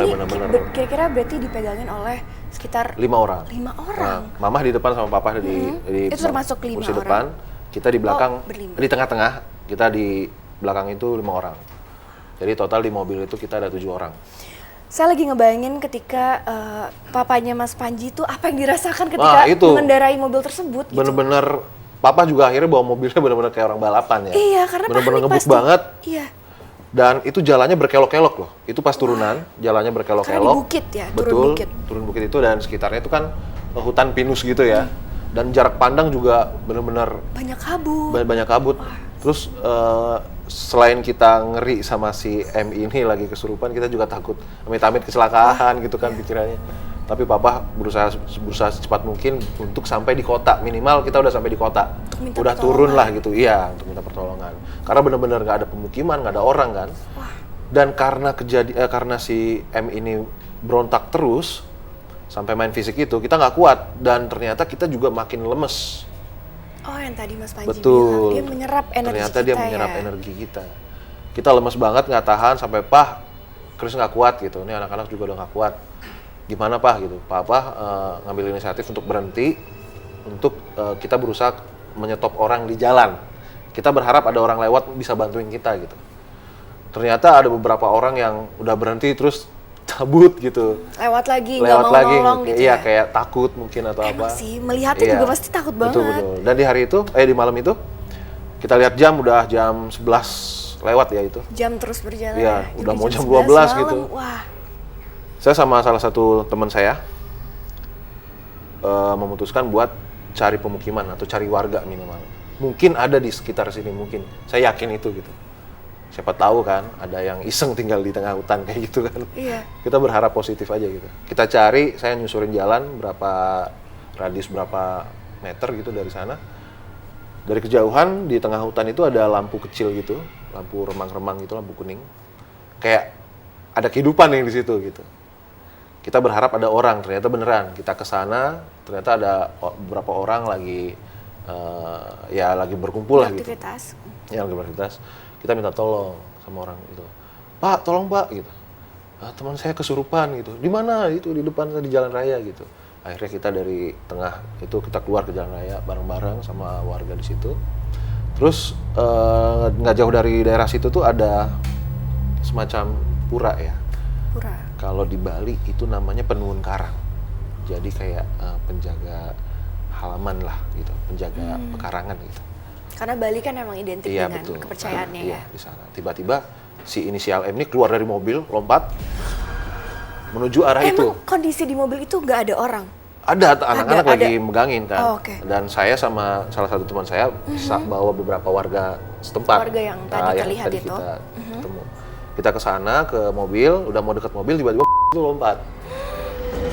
[SPEAKER 2] kira-kira berarti dipegangin oleh sekitar
[SPEAKER 1] 5 orang.
[SPEAKER 2] 5 orang?
[SPEAKER 1] Nah, mamah di depan sama papa di
[SPEAKER 2] Itu termasuk 5
[SPEAKER 1] kursi
[SPEAKER 2] orang?
[SPEAKER 1] depan. Kita di belakang,
[SPEAKER 2] berlima.
[SPEAKER 1] di tengah-tengah. Kita di belakang itu 5 orang. Jadi total di mobil itu kita ada 7 orang.
[SPEAKER 2] Saya lagi ngebayangin ketika papanya Mas Panji itu apa yang dirasakan ketika
[SPEAKER 1] itu
[SPEAKER 2] mengendarai mobil tersebut gitu.
[SPEAKER 1] bener-bener, papa juga akhirnya bawa mobilnya bener-bener kayak orang balapan ya.
[SPEAKER 2] Iya, karena
[SPEAKER 1] bener-bener
[SPEAKER 2] panik
[SPEAKER 1] ngebut
[SPEAKER 2] pasti.
[SPEAKER 1] banget.
[SPEAKER 2] Iya.
[SPEAKER 1] Dan itu jalannya berkelok-kelok loh. Itu pas turunan, jalannya berkelok-kelok.
[SPEAKER 2] Karena di bukit ya, turun
[SPEAKER 1] Betul,
[SPEAKER 2] bukit.
[SPEAKER 1] turun bukit itu, dan sekitarnya itu kan hutan pinus gitu ya. Dan jarak pandang juga bener-bener
[SPEAKER 2] Banyak kabut.
[SPEAKER 1] banyak kabut. Terus selain kita ngeri sama si M ini lagi kesurupan, kita juga takut amit-amit kecelakaan gitu kan pikirannya. Tapi papa berusaha secepat mungkin untuk sampai di kota, minimal kita udah sampai di kota,
[SPEAKER 2] minta
[SPEAKER 1] udah
[SPEAKER 2] pertolongan.
[SPEAKER 1] turun lah gitu, iya, untuk minta pertolongan. Karena benar-benar nggak ada pemukiman, nggak ada orang kan. Dan karena si M ini berontak terus sampai main fisik itu, kita nggak kuat, dan ternyata kita juga makin lemes.
[SPEAKER 2] Oh, yang tadi Mas Panji
[SPEAKER 1] Betul.
[SPEAKER 2] bilang, dia menyerap energi
[SPEAKER 1] Ternyata
[SPEAKER 2] kita
[SPEAKER 1] dia menyerap
[SPEAKER 2] ya?
[SPEAKER 1] energi kita. Kita lemes banget, nggak tahan, sampai Chris nggak kuat gitu. Ini anak-anak juga udah nggak kuat. Gimana gitu? Papa ngambil inisiatif untuk berhenti, untuk kita berusaha menyetop orang di jalan. Kita berharap ada orang lewat bisa bantuin kita gitu. Ternyata ada beberapa orang yang udah berhenti terus cabut gitu.
[SPEAKER 2] Lewat lagi, nggak mau nolong gitu
[SPEAKER 1] iya,
[SPEAKER 2] ya?
[SPEAKER 1] kayak takut mungkin atau
[SPEAKER 2] Emang
[SPEAKER 1] apa.
[SPEAKER 2] sih, melihatnya
[SPEAKER 1] Iya.
[SPEAKER 2] juga pasti takut banget.
[SPEAKER 1] Betul. Dan di hari itu, di malam itu, kita lihat jam, udah jam 11 lewat ya itu.
[SPEAKER 2] Jam terus berjalan.
[SPEAKER 1] Iya,
[SPEAKER 2] ya.
[SPEAKER 1] udah mau jam
[SPEAKER 2] 11
[SPEAKER 1] 12
[SPEAKER 2] malam.
[SPEAKER 1] gitu.
[SPEAKER 2] Wah,
[SPEAKER 1] Saya sama salah satu teman saya memutuskan buat cari pemukiman atau cari warga minimal. Mungkin ada di sekitar sini, mungkin. Saya yakin itu gitu. Siapa tahu kan ada yang iseng tinggal di tengah hutan kayak gitu kan.
[SPEAKER 2] iya.
[SPEAKER 1] Kita berharap positif aja gitu. Kita cari, saya nyusurin jalan radius berapa meter gitu dari sana. Dari kejauhan di tengah hutan itu ada lampu kecil gitu, lampu remang-remang gitu, lampu kuning. Kayak ada kehidupan yang di situ gitu. Kita berharap ada orang, ternyata beneran. Kita ke sana, ternyata ada beberapa orang lagi lagi berkumpul lah gitu.
[SPEAKER 2] Aktivitas.
[SPEAKER 1] Ya, lagi beraktivitas. Kita minta tolong sama orang itu. Pak, tolong Pak gitu. Teman saya kesurupan gitu. Di mana? Itu di depan, di jalan raya gitu. Akhirnya kita dari tengah itu kita keluar ke jalan raya bareng-bareng sama warga di situ. Terus nggak jauh dari daerah situ tuh ada semacam pura ya.
[SPEAKER 2] Pura.
[SPEAKER 1] Kalau di Bali itu namanya penuhun karang. Jadi kayak penjaga halaman lah gitu, penjaga pekarangan gitu.
[SPEAKER 2] Karena Bali kan emang identik
[SPEAKER 1] Iya,
[SPEAKER 2] dengan
[SPEAKER 1] betul.
[SPEAKER 2] kepercayaannya
[SPEAKER 1] Iya,
[SPEAKER 2] ya.
[SPEAKER 1] di sana. Tiba-tiba si inisial M ini keluar dari mobil, lompat menuju arah itu.
[SPEAKER 2] Emang kondisi di mobil itu nggak ada orang?
[SPEAKER 1] Ada anak-anak
[SPEAKER 2] Ada.
[SPEAKER 1] lagi megangin kan.
[SPEAKER 2] Oh, oke.
[SPEAKER 1] Dan saya sama salah satu teman saya bawa beberapa warga setempat.
[SPEAKER 2] Warga yang tadi terlihat
[SPEAKER 1] tadi
[SPEAKER 2] itu.
[SPEAKER 1] kita ketemu. Kita ke sana ke mobil, udah mau deket mobil tiba-tiba itu lompat.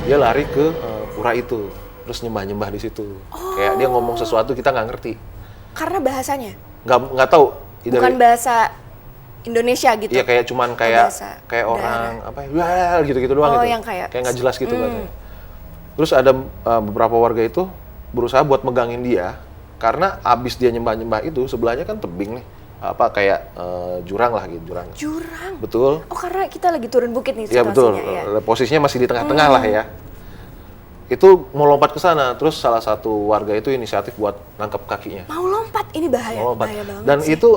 [SPEAKER 1] Dia lari ke pura itu, terus nyembah-nyembah di situ. Kayak dia ngomong sesuatu kita nggak ngerti.
[SPEAKER 2] Karena bahasanya?
[SPEAKER 1] Nggak tahu.
[SPEAKER 2] Bukan bahasa Indonesia gitu?
[SPEAKER 1] Iya, kayak cuman
[SPEAKER 2] bahasa
[SPEAKER 1] kayak
[SPEAKER 2] daerah.
[SPEAKER 1] orang apa ya gitu-gitu doang
[SPEAKER 2] Oh,
[SPEAKER 1] gitu.
[SPEAKER 2] yang kayak
[SPEAKER 1] nggak jelas gitu katanya. Terus ada beberapa warga itu berusaha buat megangin dia karena abis dia nyembah-nyembah itu sebelahnya kan tebing nih. Kayak jurang lah gitu, jurang.
[SPEAKER 2] Jurang?
[SPEAKER 1] Betul.
[SPEAKER 2] Oh, karena kita lagi turun bukit nih
[SPEAKER 1] Iya, betul.
[SPEAKER 2] situasinya ya?
[SPEAKER 1] Posisinya masih di tengah-tengah lah ya. Itu mau lompat ke sana, terus salah satu warga itu inisiatif buat nangkep kakinya.
[SPEAKER 2] Mau lompat? Ini bahaya,
[SPEAKER 1] Mau lompat.
[SPEAKER 2] bahaya banget
[SPEAKER 1] Dan
[SPEAKER 2] sih.
[SPEAKER 1] itu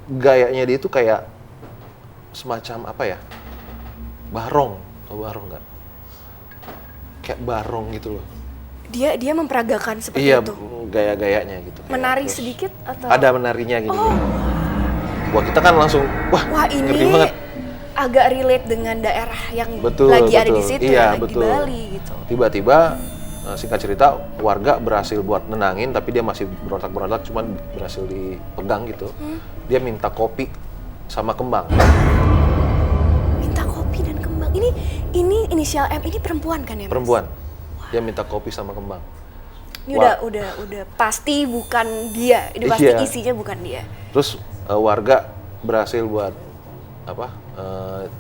[SPEAKER 1] gayanya dia itu kayak semacam apa ya? Barong, tau barong kan? Kayak barong gitu loh.
[SPEAKER 2] Dia memperagakan seperti
[SPEAKER 1] Iya,
[SPEAKER 2] itu.
[SPEAKER 1] gaya-gayanya gitu. Kayak
[SPEAKER 2] Menari
[SPEAKER 1] terus
[SPEAKER 2] sedikit atau?
[SPEAKER 1] ada menarinya gitu. Wah, kita kan langsung,
[SPEAKER 2] Wah,
[SPEAKER 1] ngeri
[SPEAKER 2] ini
[SPEAKER 1] banget.
[SPEAKER 2] agak relate dengan daerah yang
[SPEAKER 1] Betul,
[SPEAKER 2] lagi ada di
[SPEAKER 1] betul.
[SPEAKER 2] situ
[SPEAKER 1] Iya,
[SPEAKER 2] ya, lagi
[SPEAKER 1] betul.
[SPEAKER 2] di Bali gitu.
[SPEAKER 1] Tiba-tiba, singkat cerita, warga berhasil buat nenangin, tapi dia masih berontak-berontak, cuman berhasil dipegang gitu. Dia minta kopi sama kembang.
[SPEAKER 2] Minta kopi dan kembang. Ini inisial M ini perempuan kan ya, Mas?
[SPEAKER 1] Perempuan. Dia minta kopi sama kembang.
[SPEAKER 2] Ini
[SPEAKER 1] Wah.
[SPEAKER 2] udah pasti bukan dia. Ini pasti
[SPEAKER 1] Iya.
[SPEAKER 2] isinya bukan dia.
[SPEAKER 1] Terus warga berhasil buat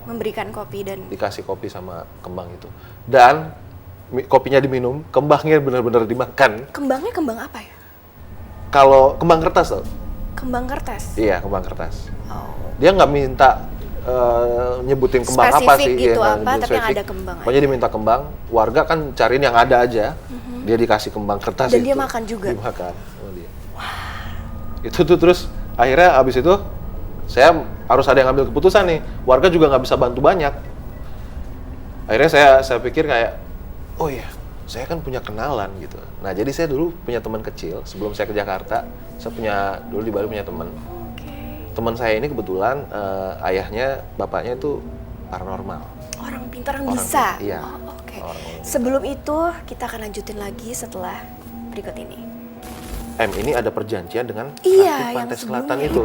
[SPEAKER 2] Memberikan kopi dan
[SPEAKER 1] dikasih kopi sama kembang itu. Dan kopinya diminum, kembangnya benar-benar dimakan.
[SPEAKER 2] kembangnya kembang apa ya?
[SPEAKER 1] Kalau kembang kertas tuh?
[SPEAKER 2] Kembang kertas.
[SPEAKER 1] Iya, kembang kertas.
[SPEAKER 2] Oh.
[SPEAKER 1] Dia nggak minta nyebutin kembang apa
[SPEAKER 2] Spesifik
[SPEAKER 1] sih.
[SPEAKER 2] gitu
[SPEAKER 1] nggak
[SPEAKER 2] apa,
[SPEAKER 1] nyebutin
[SPEAKER 2] tapi yang
[SPEAKER 1] spesifik.
[SPEAKER 2] ada kembang
[SPEAKER 1] Pokoknya
[SPEAKER 2] aja.
[SPEAKER 1] dia minta kembang, warga kan cariin yang ada aja. Dia dikasih kembang kertas
[SPEAKER 2] Dan
[SPEAKER 1] itu.
[SPEAKER 2] dia makan juga?
[SPEAKER 1] Dimakan sama dia. Itu tuh terus akhirnya abis itu saya harus ada yang ambil keputusan nih. Warga juga nggak bisa bantu banyak. Akhirnya saya pikir kayak, oh iya, saya kan punya kenalan gitu. Nah, jadi saya dulu punya teman kecil sebelum saya ke Jakarta. Saya dulu di Bali punya teman.
[SPEAKER 2] Oke.
[SPEAKER 1] Teman saya ini kebetulan ayahnya, bapaknya itu paranormal.
[SPEAKER 2] Orang pintar yang
[SPEAKER 1] Orang
[SPEAKER 2] bisa.
[SPEAKER 1] pintar, iya.
[SPEAKER 2] Oh, oke.
[SPEAKER 1] Orang pintar.
[SPEAKER 2] Sebelum itu kita akan lanjutin lagi setelah berikut ini.
[SPEAKER 1] Ini ada perjanjian dengan
[SPEAKER 2] Iya,
[SPEAKER 1] Ratu
[SPEAKER 2] yang
[SPEAKER 1] Pantai Selatan
[SPEAKER 2] sebelumnya
[SPEAKER 1] itu.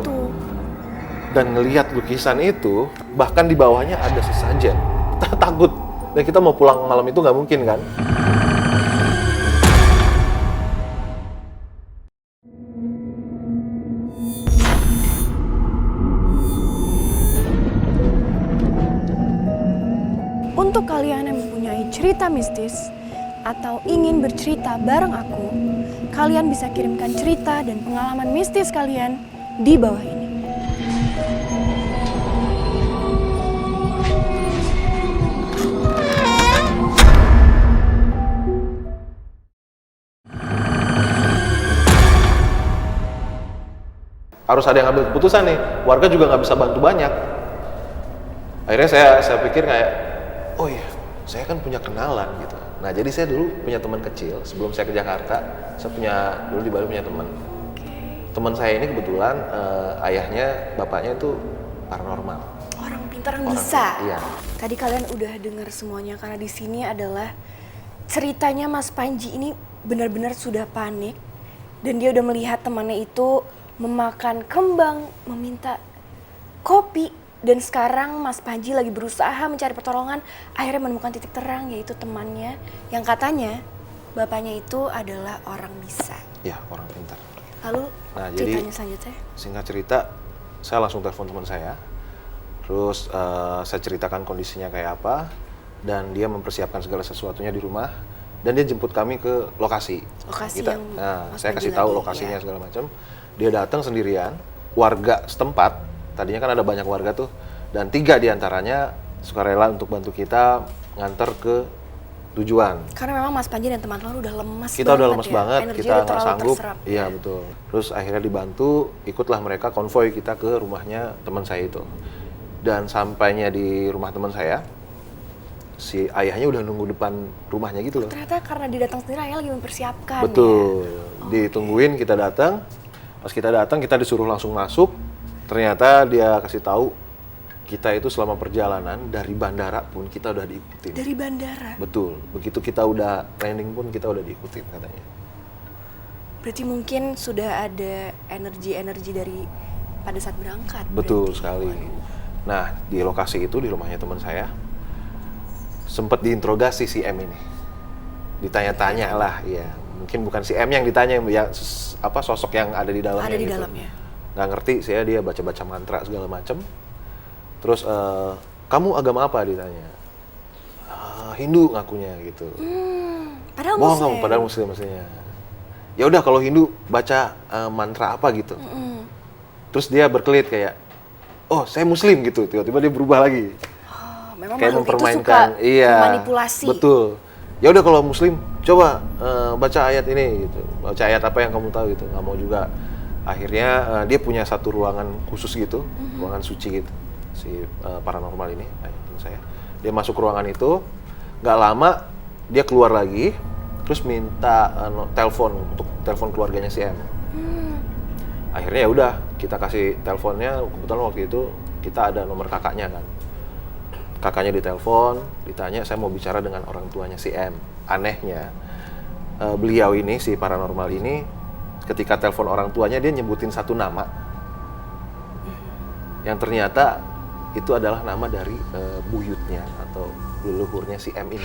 [SPEAKER 1] Dan ngelihat lukisan itu, bahkan di bawahnya ada sesajen. Kita takut. Dan kita mau pulang malam itu nggak mungkin kan?
[SPEAKER 2] Untuk kalian yang mempunyai cerita mistis atau ingin bercerita bareng aku, kalian bisa kirimkan cerita dan pengalaman mistis kalian di bawah ini.
[SPEAKER 1] Harus ada yang ambil keputusan nih. Warga juga nggak bisa bantu banyak. Akhirnya saya pikir kayak, oh iya, saya kan punya kenalan gitu. Nah, jadi saya dulu punya teman kecil sebelum saya ke Jakarta. Dulu di Bali punya teman. Teman saya ini kebetulan ayahnya, bapaknya itu paranormal.
[SPEAKER 2] Orang pintar yang
[SPEAKER 1] Orang
[SPEAKER 2] bisa.
[SPEAKER 1] pintar, iya.
[SPEAKER 2] Tadi kalian udah dengar semuanya karena di sini adalah ceritanya Mas Panji ini benar-benar sudah panik dan dia udah melihat temannya itu memakan kembang, meminta kopi, dan sekarang Mas Panji lagi berusaha mencari pertolongan, akhirnya menemukan titik terang yaitu temannya yang katanya bapaknya itu adalah orang bisa.
[SPEAKER 1] Ya, orang pintar.
[SPEAKER 2] Lalu
[SPEAKER 1] Nah, jadi
[SPEAKER 2] ceritanya selanjutnya?
[SPEAKER 1] singkat cerita, saya langsung telepon teman saya. Terus saya ceritakan kondisinya kayak apa, dan dia mempersiapkan segala sesuatunya di rumah, dan dia jemput kami ke lokasi.
[SPEAKER 2] Lokasi
[SPEAKER 1] Kita,
[SPEAKER 2] yang Mas
[SPEAKER 1] saya
[SPEAKER 2] Panji
[SPEAKER 1] kasih tahu
[SPEAKER 2] lagi,
[SPEAKER 1] lokasinya
[SPEAKER 2] ya.
[SPEAKER 1] segala macam. Dia datang sendirian, warga setempat. Tadinya kan ada banyak warga tuh, dan 3 diantaranya sukarela untuk bantu kita nganter ke tujuan.
[SPEAKER 2] Karena memang Mas Panji dan teman-teman udah lemas
[SPEAKER 1] Kita udah
[SPEAKER 2] banget
[SPEAKER 1] lemas
[SPEAKER 2] ya.
[SPEAKER 1] banget,
[SPEAKER 2] Energinya
[SPEAKER 1] kita
[SPEAKER 2] udah
[SPEAKER 1] nggak
[SPEAKER 2] terlalu
[SPEAKER 1] sanggup.
[SPEAKER 2] terserap.
[SPEAKER 1] Iya, betul. Terus akhirnya dibantu, ikutlah mereka konvoy kita ke rumahnya teman saya itu. Dan sampainya di rumah teman saya, si ayahnya udah nunggu depan rumahnya gitu loh.
[SPEAKER 2] Ternyata karena dia datang sendiri, ayah lagi mempersiapkan.
[SPEAKER 1] Betul.
[SPEAKER 2] Ya.
[SPEAKER 1] Ditungguin, kita datang. Pas kita datang, kita disuruh langsung masuk. Ternyata dia kasih tahu kita itu selama perjalanan dari bandara pun kita udah diikutin.
[SPEAKER 2] Dari bandara.
[SPEAKER 1] Betul. Begitu kita udah landing pun kita udah diikutin katanya.
[SPEAKER 2] Berarti mungkin sudah ada energi-energi dari pada saat berangkat.
[SPEAKER 1] Betul
[SPEAKER 2] berarti.
[SPEAKER 1] sekali.
[SPEAKER 2] Waduh.
[SPEAKER 1] Nah, di lokasi itu, di rumahnya teman saya, sempat diinterogasi si M ini. Ditanya-tanya lah, ya. Mungkin bukan si M yang ditanya, ya sosok yang ada di dalamnya.
[SPEAKER 2] Ada di
[SPEAKER 1] gitu.
[SPEAKER 2] dalamnya.
[SPEAKER 1] Nggak ngerti, dia baca-baca mantra segala macem. Terus, kamu agama apa ditanya? Hindu ngakunya gitu.
[SPEAKER 2] Padahal
[SPEAKER 1] Bohong
[SPEAKER 2] Muslim.
[SPEAKER 1] kamu, padahal Muslim maksudnya. Ya udah kalau Hindu baca mantra apa gitu. Terus dia berkelit kayak, oh saya Muslim gitu. Tiba-tiba dia berubah lagi.
[SPEAKER 2] Oh, memang
[SPEAKER 1] Kayak
[SPEAKER 2] makhluk itu
[SPEAKER 1] mempermainkan,
[SPEAKER 2] suka
[SPEAKER 1] iya,
[SPEAKER 2] manipulasi.
[SPEAKER 1] betul. Ya udah kalau Muslim, coba baca ayat ini gitu. Baca ayat apa yang kamu tahu gitu. Nggak mau juga. Akhirnya dia punya satu ruangan khusus gitu, ruangan suci gitu. Si paranormal ini, teman saya. Dia masuk ruangan itu, nggak lama dia keluar lagi. terus minta telepon untuk telepon keluarganya si M. Akhirnya ya udah kita kasih teleponnya, kebetulan waktu itu kita ada nomor kakaknya kan. Kakaknya ditelepon, ditanya saya mau bicara dengan orang tuanya si M. Anehnya beliau ini, si paranormal ini, ketika telepon orang tuanya dia nyebutin satu nama yang ternyata itu adalah nama dari buyutnya atau leluhurnya si M ini.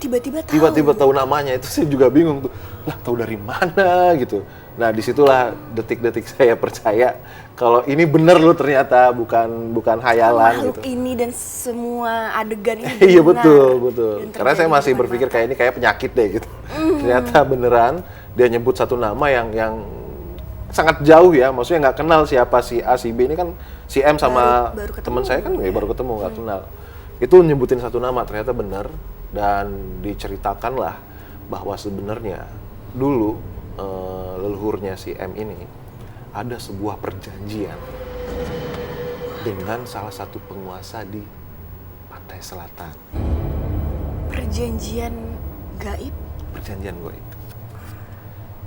[SPEAKER 2] Tiba-tiba tahu.
[SPEAKER 1] Tiba-tiba tahu namanya, itu saya juga bingung tuh. Lah, tahu dari mana gitu. Nah, disitulah detik-detik saya percaya kalau ini bener loh ternyata, bukan hayalan
[SPEAKER 2] Makhluk
[SPEAKER 1] gitu.
[SPEAKER 2] ini dan semua adegan ini
[SPEAKER 1] Iya
[SPEAKER 2] benar.
[SPEAKER 1] betul.
[SPEAKER 2] Dan
[SPEAKER 1] Karena saya
[SPEAKER 2] terjadi
[SPEAKER 1] masih
[SPEAKER 2] depan
[SPEAKER 1] berpikir
[SPEAKER 2] mata.
[SPEAKER 1] kayak ini kayak penyakit deh gitu. Ternyata beneran dia nyebut satu nama yang sangat jauh ya. Maksudnya nggak kenal siapa si A, si B, ini kan si M sama
[SPEAKER 2] Baru ketemu,
[SPEAKER 1] teman saya kan
[SPEAKER 2] ya.
[SPEAKER 1] baru ketemu, nggak kenal. Itu nyebutin satu nama, ternyata benar. Dan diceritakanlah bahwa sebenarnya dulu leluhurnya si M ini ada sebuah perjanjian dengan salah satu penguasa di Pantai Selatan.
[SPEAKER 2] Perjanjian gaib
[SPEAKER 1] Perjanjian goib.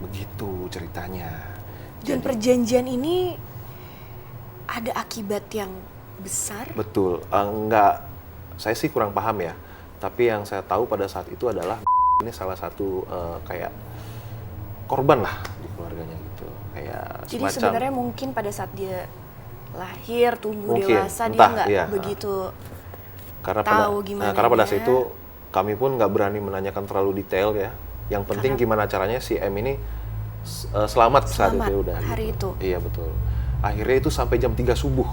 [SPEAKER 1] Begitu ceritanya.
[SPEAKER 2] dan perjanjian ini ada akibat yang besar.
[SPEAKER 1] Betul. Enggak, saya sih kurang paham ya. Tapi yang saya tahu pada saat itu adalah ini salah satu kayak korban lah di keluarganya gitu. Kayak
[SPEAKER 2] Jadi
[SPEAKER 1] semacam,
[SPEAKER 2] sebenarnya mungkin pada saat dia lahir, tumbuh
[SPEAKER 1] Mungkin,
[SPEAKER 2] dewasa dia
[SPEAKER 1] entah,
[SPEAKER 2] nggak
[SPEAKER 1] iya.
[SPEAKER 2] begitu
[SPEAKER 1] karena
[SPEAKER 2] tahu gimana
[SPEAKER 1] karena pada
[SPEAKER 2] dia.
[SPEAKER 1] saat itu kami pun nggak berani menanyakan terlalu detail ya. Yang penting gimana caranya si M ini selamat saat
[SPEAKER 2] Selamat
[SPEAKER 1] itu udah.
[SPEAKER 2] hari
[SPEAKER 1] gitu.
[SPEAKER 2] itu.
[SPEAKER 1] Iya betul. Akhirnya itu sampai jam 3 subuh.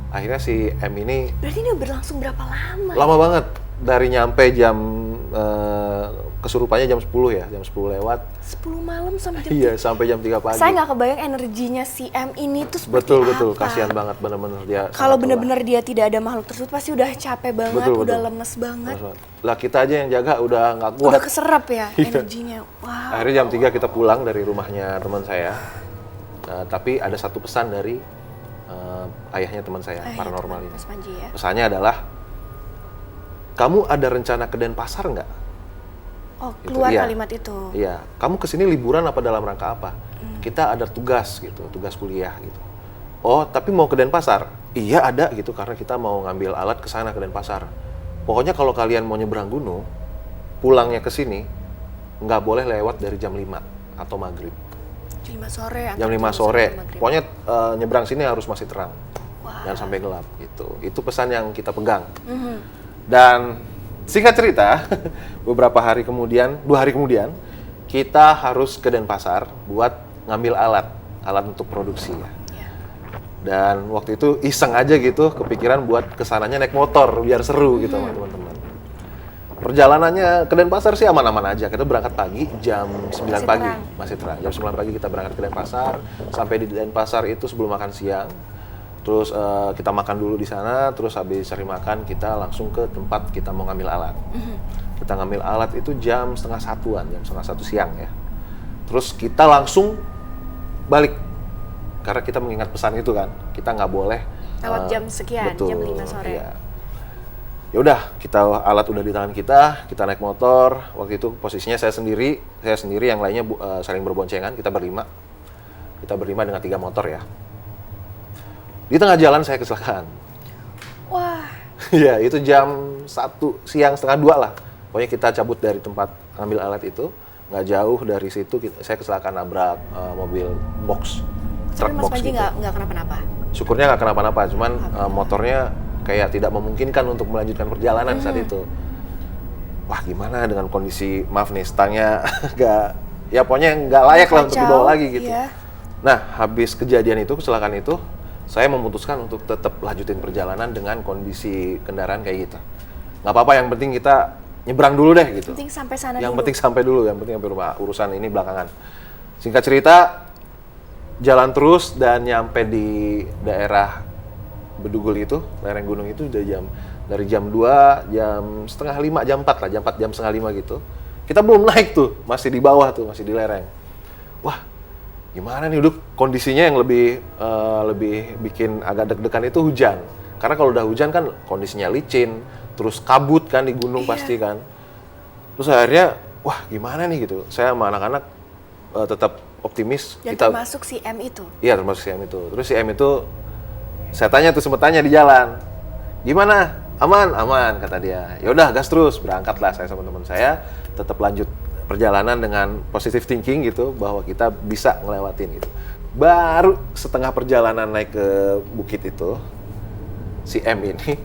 [SPEAKER 1] Akhirnya si M ini
[SPEAKER 2] Berarti ini berlangsung berapa lama?
[SPEAKER 1] lama banget. Dari nyampe jam kesurupannya jam 10 ya, jam 10 lewat.
[SPEAKER 2] 10 malam sampai jam
[SPEAKER 1] Iya, sampai jam 3 pagi.
[SPEAKER 2] Saya nggak kebayang energinya si M ini tuh seperti
[SPEAKER 1] Betul,
[SPEAKER 2] apa.
[SPEAKER 1] kasihan banget bener-bener dia.
[SPEAKER 2] Kalau
[SPEAKER 1] sangat
[SPEAKER 2] benar-benar dia tidak ada makhluk tersebut pasti udah capek banget,
[SPEAKER 1] Betul,
[SPEAKER 2] udah
[SPEAKER 1] betul.
[SPEAKER 2] lemes banget,
[SPEAKER 1] lelah. Lah kita aja yang jaga udah nggak kuat.
[SPEAKER 2] udah keserap ya
[SPEAKER 1] Iya.
[SPEAKER 2] energinya. Wow.
[SPEAKER 1] Akhirnya jam 3 kita pulang dari rumahnya teman saya. Tapi ada satu pesan dari ayahnya teman saya, paranormal ini.
[SPEAKER 2] Mas Panji ya.
[SPEAKER 1] Pesannya adalah, kamu ada rencana ke Denpasar nggak?
[SPEAKER 2] Oh,
[SPEAKER 1] Gitu,
[SPEAKER 2] keluar
[SPEAKER 1] iya.
[SPEAKER 2] kalimat itu.
[SPEAKER 1] Iya, kamu kesini liburan apa dalam rangka apa? Kita ada tugas gitu, tugas kuliah gitu. Oh, tapi mau ke Denpasar? Iya ada gitu, karena kita mau ngambil alat ke sana ke Denpasar. Pokoknya kalau kalian mau nyebrang gunung, pulangnya ke sini, nggak boleh lewat dari jam 5 atau maghrib.
[SPEAKER 2] Jam 5 sore.
[SPEAKER 1] Jam 5
[SPEAKER 2] antara
[SPEAKER 1] sore,
[SPEAKER 2] sampai maghrib.
[SPEAKER 1] pokoknya nyebrang sini harus masih terang.
[SPEAKER 2] Wah.
[SPEAKER 1] Jangan sampai gelap gitu. Itu pesan yang kita pegang.
[SPEAKER 2] Mhm.
[SPEAKER 1] Dan singkat cerita, beberapa hari kemudian, 2 hari kemudian, kita harus ke Denpasar buat ngambil alat untuk produksi ya.
[SPEAKER 2] Ya.
[SPEAKER 1] Dan waktu itu iseng aja gitu, kepikiran buat kesananya naik motor biar seru gitu sama teman-teman. Perjalanannya ke Denpasar sih aman-aman aja. Kita berangkat pagi jam 9
[SPEAKER 2] Masih
[SPEAKER 1] pagi.
[SPEAKER 2] terang.
[SPEAKER 1] Masih terang. Jam 9 pagi kita berangkat ke Denpasar. Sampai di Denpasar itu sebelum makan siang. Terus kita makan dulu di sana, terus habis cari makan kita langsung ke tempat kita mau ngambil alat. Kita ngambil alat itu jam setengah 1-an, jam setengah 1 siang ya. Terus kita langsung balik. Karena kita mengingat pesan itu kan, kita nggak boleh
[SPEAKER 2] Lewat jam sekian,
[SPEAKER 1] betul,
[SPEAKER 2] jam 5 sore.
[SPEAKER 1] Iya. Ya udah, alat udah di tangan kita naik motor. Waktu itu posisinya saya sendiri yang lainnya saling berboncengan, kita berlima dengan 3 motor ya. Di tengah jalan saya kecelakaan.
[SPEAKER 2] Wah,
[SPEAKER 1] Ya, itu jam 1 siang, setengah 2 lah. Pokoknya kita cabut dari tempat ngambil alat itu, nggak jauh dari situ saya kecelakaan nabrak mobil box,
[SPEAKER 2] tapi
[SPEAKER 1] truk
[SPEAKER 2] Mas
[SPEAKER 1] box
[SPEAKER 2] Panji
[SPEAKER 1] gitu.
[SPEAKER 2] nggak kenapa-napa.
[SPEAKER 1] Syukurnya nggak kenapa-napa, cuman motornya kayak tidak memungkinkan untuk melanjutkan perjalanan saat itu. Wah, gimana dengan kondisi, maaf nih, stangnya nggak, ya pokoknya nggak layak lah untuk
[SPEAKER 2] Kacau,
[SPEAKER 1] dibawa lagi gitu.
[SPEAKER 2] iya.
[SPEAKER 1] Nah, habis kejadian itu, kecelakaan itu, saya memutuskan untuk tetap lanjutin perjalanan dengan kondisi kendaraan kayak gitu. Nggak apa-apa, yang penting kita nyebrang dulu deh gitu.
[SPEAKER 2] Penting sampai sana
[SPEAKER 1] Yang
[SPEAKER 2] dulu.
[SPEAKER 1] penting sampai dulu, yang penting sampai rumah. Urusan ini belakangan. Singkat cerita, jalan terus dan nyampe di daerah Bedugul itu, lereng gunung itu udah dari jam 2, jam setengah 5, jam 4 lah, jam 4, jam setengah 5 gitu. Kita belum naik tuh, masih di bawah tuh, masih di lereng. Wah, gimana nih Duk? Kondisinya yang lebih bikin agak deg-degan itu hujan. Karena kalau udah hujan kan kondisinya licin, terus kabut kan di gunung
[SPEAKER 2] Iya.
[SPEAKER 1] pasti kan. Terus akhirnya, wah gimana nih gitu. Saya sama anak-anak tetap optimis.
[SPEAKER 2] Dan termasuk si M itu?
[SPEAKER 1] Iya, termasuk si M itu. Terus si M itu, saya tanya tuh, sempet tanya di jalan. Gimana? Aman, aman, kata dia. Yaudah, gas terus. Berangkatlah saya sama teman saya. Tetap lanjut perjalanan dengan positive thinking gitu, bahwa kita bisa ngelewatin gitu. Baru setengah perjalanan naik ke bukit itu, si M ini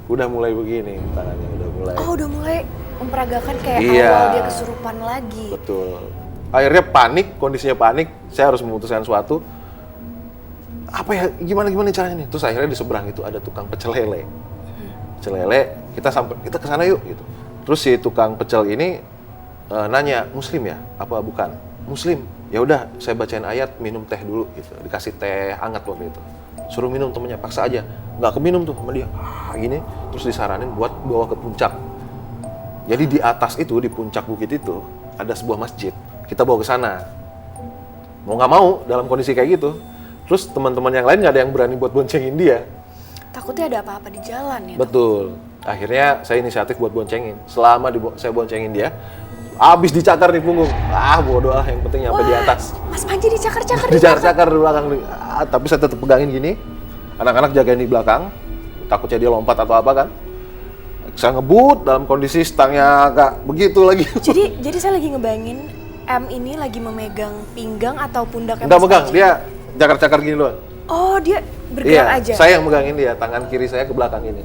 [SPEAKER 1] udah mulai begini tangannya, udah mulai.
[SPEAKER 2] Oh, udah mulai memperagakan kayak
[SPEAKER 1] Iya.
[SPEAKER 2] awal dia kesurupan lagi.
[SPEAKER 1] Betul. Akhirnya panik, kondisinya panik. Saya harus memutuskan sesuatu. Apa ya, gimana caranya nih? Terus akhirnya di seberang itu ada tukang pecel lele. Pecel lele, kita ke sana yuk gitu. Terus si tukang pecel ini nanya, Muslim ya? Apa bukan? Muslim. Ya udah, saya bacain ayat, minum teh dulu gitu. Dikasih teh hangat waktu itu. Suruh minum, temennya paksa aja. Nggak keminum tuh sama dia. Gini, terus disaranin buat bawa ke puncak. Jadi di atas itu, di puncak bukit itu, ada sebuah masjid. Kita bawa ke sana. Mau nggak mau, dalam kondisi kayak gitu. Terus teman-teman yang lain nggak ada yang berani buat boncengin dia.
[SPEAKER 2] Takutnya ada apa-apa di jalan ya.
[SPEAKER 1] Betul. Akhirnya saya inisiatif buat boncengin. Selama saya boncengin dia, abis dicakar di punggung. Bodo ah, yang penting nyampe di atas.
[SPEAKER 2] Mas Panji dicakar-cakar di belakang.
[SPEAKER 1] Dicakar-cakar di belakang. Tapi saya tetap pegangin gini. Anak-anak jagain di belakang. Takutnya dia lompat atau apa kan. Saya ngebut dalam kondisi stangnya agak begitu lagi.
[SPEAKER 2] Jadi saya lagi ngebayangin M ini lagi memegang pinggang atau pundaknya
[SPEAKER 1] Nggak
[SPEAKER 2] Mas
[SPEAKER 1] megang,
[SPEAKER 2] Panji.
[SPEAKER 1] dia cakar-cakar gini doang.
[SPEAKER 2] Oh, dia bergerak
[SPEAKER 1] Iya,
[SPEAKER 2] aja.
[SPEAKER 1] saya yang megangin dia, tangan kiri saya ke belakang ini.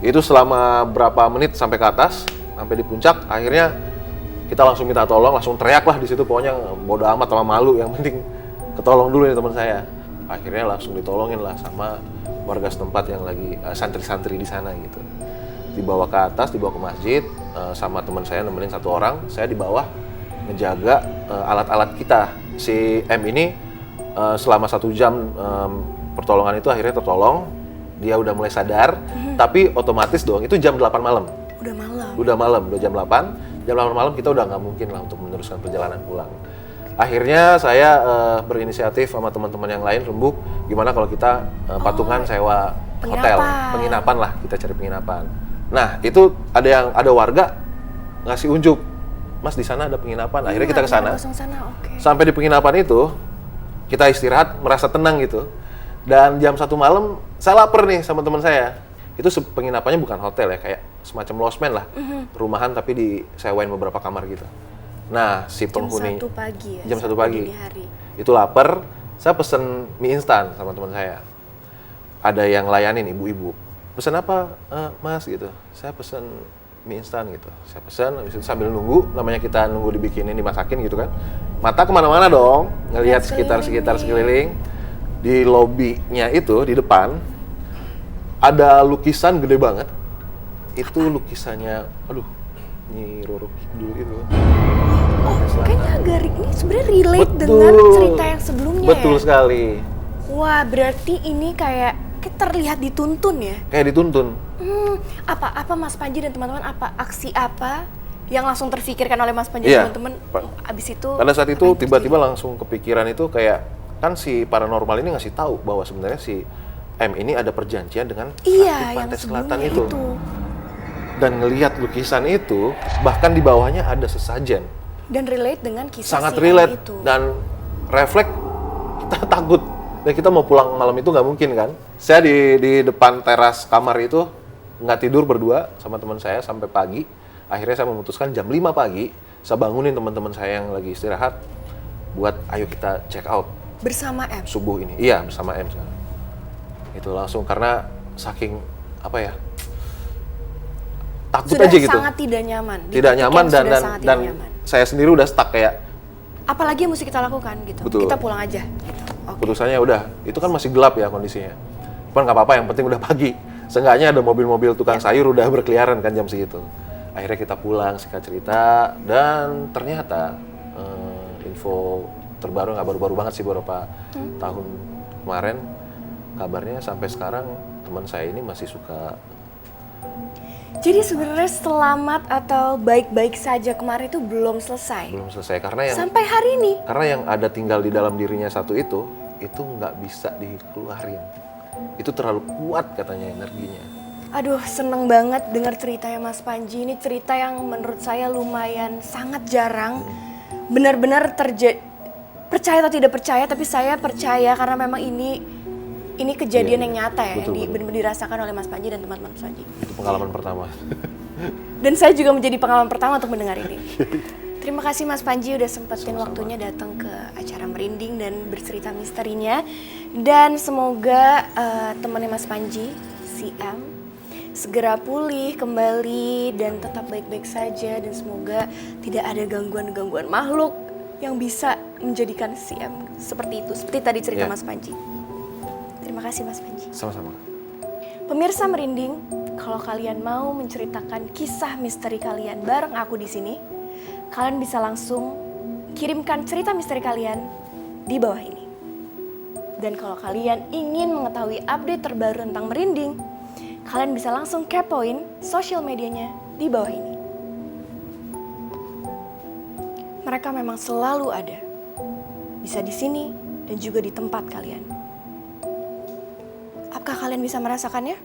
[SPEAKER 1] Itu selama berapa menit sampai ke atas, sampai di puncak, akhirnya kita langsung minta tolong, langsung teriak lah di situ, pokoknya bodo amat sama malu, yang penting ketolong dulu nih teman saya. Akhirnya langsung ditolongin lah sama warga setempat yang lagi santri-santri di sana gitu. Dibawa ke atas, dibawa ke masjid, sama teman saya nemenin satu orang, saya di bawah ngejaga alat-alat kita. Si M ini selama 1 jam pertolongan itu akhirnya tertolong, dia udah mulai sadar, tapi otomatis dong, itu jam 8 malam.
[SPEAKER 2] Udah malam.
[SPEAKER 1] Udah jam 8 malam kita udah nggak mungkin lah untuk meneruskan perjalanan pulang. Akhirnya saya berinisiatif sama teman-teman yang lain, rembuk, gimana kalau kita patungan sewa hotel, penginapan lah, kita cari penginapan. Nah, itu ada warga ngasih unjuk, Mas di sana ada penginapan. Akhirnya kita ke sana.
[SPEAKER 2] Okay.
[SPEAKER 1] Sampai di penginapan itu, kita istirahat, merasa tenang gitu. Dan jam 1 malam, saya lapar nih sama teman saya. Itu penginapannya bukan hotel ya, kayak semacam losmen lah. Rumahan tapi disewain beberapa kamar gitu. Nah, si penghuni...
[SPEAKER 2] Jam 1 pagi ya?
[SPEAKER 1] Jam 1 pagi.
[SPEAKER 2] Dini hari.
[SPEAKER 1] Itu lapar, saya pesen mie instan sama teman saya. Ada yang layanin, ibu-ibu. Pesen apa, Mas gitu? Saya pesen mie instan gitu. Saya pesen, habis itu sambil nunggu, namanya kita nunggu dibikinin, dimasakin gitu kan. Mata kemana-mana dong, ngelihat sekitar sekeliling. Di lobinya itu, di depan, ada lukisan gede banget. Itu lukisannya, aduh, Nyi Roro Kidul itu.
[SPEAKER 2] Kayaknya agak ini sebenarnya relate dengan cerita yang sebelumnya.
[SPEAKER 1] Betul sekali.
[SPEAKER 2] Wah, berarti ini kayak terlihat dituntun ya?
[SPEAKER 1] Kayak dituntun.
[SPEAKER 2] Apa Mas Panji dan teman-teman, apa aksi apa yang langsung terfikirkan oleh Mas Panji
[SPEAKER 1] Iya,
[SPEAKER 2] dan teman-teman abis itu?
[SPEAKER 1] Pada saat itu tiba-tiba langsung kepikiran itu kayak, kan si paranormal ini ngasih tahu bahwa sebenarnya si M ini ada perjanjian dengan Ratu Pantai Selatan itu. Dan ngelihat lukisan itu, bahkan di bawahnya ada sesajen.
[SPEAKER 2] Dan relate dengan kisah
[SPEAKER 1] sangat
[SPEAKER 2] si
[SPEAKER 1] relate
[SPEAKER 2] itu.
[SPEAKER 1] Dan refleks kita takut. Dan kita mau pulang malam itu nggak mungkin kan. Saya di depan teras kamar itu nggak tidur berdua sama teman saya sampai pagi. Akhirnya saya memutuskan jam 5 pagi, saya bangunin teman-teman saya yang lagi istirahat buat ayo kita check out.
[SPEAKER 2] Bersama M?
[SPEAKER 1] Subuh ini. Iya, bersama M sekarang. Itu langsung karena saking apa ya, takut
[SPEAKER 2] sudah
[SPEAKER 1] aja gitu.
[SPEAKER 2] Sangat tidak nyaman.
[SPEAKER 1] Tidak nyaman dan
[SPEAKER 2] nyaman.
[SPEAKER 1] Saya sendiri udah stuck kayak.
[SPEAKER 2] Apalagi yang mesti kita lakukan gitu.
[SPEAKER 1] Betul.
[SPEAKER 2] Kita pulang aja. Gitu. Okay.
[SPEAKER 1] Putusannya udah, itu kan masih gelap ya kondisinya. Cuman nggak apa-apa, yang penting udah pagi. Seenggaknya ada mobil-mobil tukang sayur udah berkeliaran kan jam segitu. Akhirnya kita pulang, singkat cerita, dan ternyata info terbaru, nggak baru-baru banget sih, beberapa tahun kemarin, kabarnya sampai sekarang teman saya ini masih suka.
[SPEAKER 2] Jadi sebenarnya selamat atau baik-baik saja kemarin itu belum selesai?
[SPEAKER 1] Belum selesai, karena yang
[SPEAKER 2] sampai hari ini?
[SPEAKER 1] Karena yang ada tinggal di dalam dirinya satu itu nggak bisa dikeluarin. Itu terlalu kuat katanya energinya.
[SPEAKER 2] Aduh, seneng banget dengar ceritanya Mas Panji. Ini cerita yang menurut saya lumayan sangat jarang. Benar-benar percaya atau tidak percaya, tapi saya percaya karena memang ini kejadian yang nyata ya,
[SPEAKER 1] betul,
[SPEAKER 2] yang benar-benar dirasakan oleh Mas Panji dan teman-teman Mas Panji.
[SPEAKER 1] Itu pengalaman pertama.
[SPEAKER 2] Dan saya juga menjadi pengalaman pertama untuk mendengar ini. Terima kasih Mas Panji udah sempetin waktunya datang ke acara Merinding dan bercerita misterinya. Dan semoga temannya Mas Panji, si M, segera pulih kembali dan tetap baik-baik saja. Dan semoga tidak ada gangguan-gangguan makhluk yang bisa menjadikan si M seperti itu. Seperti tadi cerita Mas Panji. Terima kasih Mas Panji.
[SPEAKER 1] Sama-sama.
[SPEAKER 2] Pemirsa Merinding, kalau kalian mau menceritakan kisah misteri kalian bareng aku di sini, kalian bisa langsung kirimkan cerita misteri kalian di bawah ini. Dan kalau kalian ingin mengetahui update terbaru tentang Merinding, kalian bisa langsung kepoin sosial medianya di bawah ini. Mereka memang selalu ada, bisa di sini dan juga di tempat kalian. Apakah kalian bisa merasakannya?